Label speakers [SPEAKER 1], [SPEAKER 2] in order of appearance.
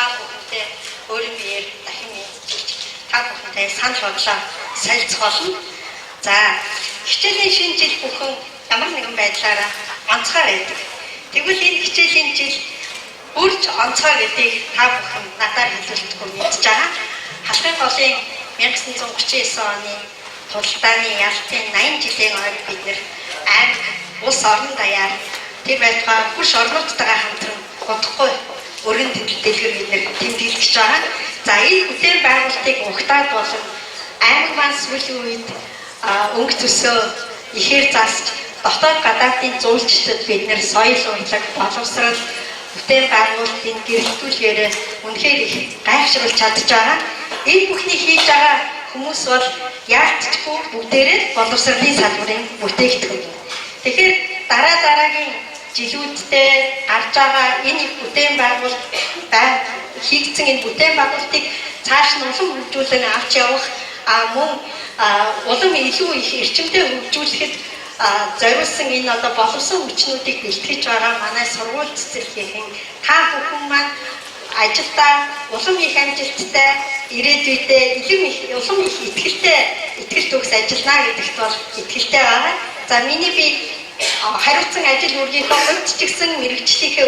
[SPEAKER 1] та бүхэндээ өөрийн биеэр дахин мэдчилж та бүхэндээ санал бодлоо солилцох болно. За, хичээлийн шинэ жил бүхэн ямар нэгэн байдлаараа онцгой байдаг. Тэгвэл энэ хичээлийн жил бүрж онцгой гэдгийг та бүхэн надаар хэлүүлэхгүй мэдж байгаа. Халахын голын 1939 оны тулдааны ялтын 80 жилийн ойд бид нэр аймаг улс орон даяар тэр байтугай бүш орнуудтайгаа хамтран удахгүй өргөн дэлгэр бид нэр тэмдэглэж байгаа. За, энэ бүтээн байгуулалтыг угтаад болон аймаг маань сүүлийн үед өнгө төсөө ихээр засч дотоод гадаадын зуулчдад бид нэр соёл урлаг боловсрал бүтээн байгуулалтын гэрэлтүүлгээр үнэхээр их гайхшруулж чадж байгаа. Энэ бүхний хийж байгаа хүмүүс бол яалтчгүй бүгдээрээ боловсролын салбарын бүтээгдэхүүн. Тэгэхээр дараагийн жилүүддээ гарч байгаа энэ бүтээн байгуулалт хийгдсэн энэ бүтээн байгуулалтыг цааш нь улам хөгжүүлэн авч явах мөн улам илүү их эрчимтэй хөгжүүлэхэд зориулсан энэ одоо боловсон хүчнүүдийг бэлтгэж байгаа манай сургууль цэцэрлэгийн та бүхэн маань ажилдаа улам их амжилттай ирээдүйдээ улам их итгэлт өгс ажиллана гэдэгт бол итгэлтэй байгаа. За, миний би хариуцсан ажил үргийнхөө хувьд ч гэсэн мэрэгчлийнхээ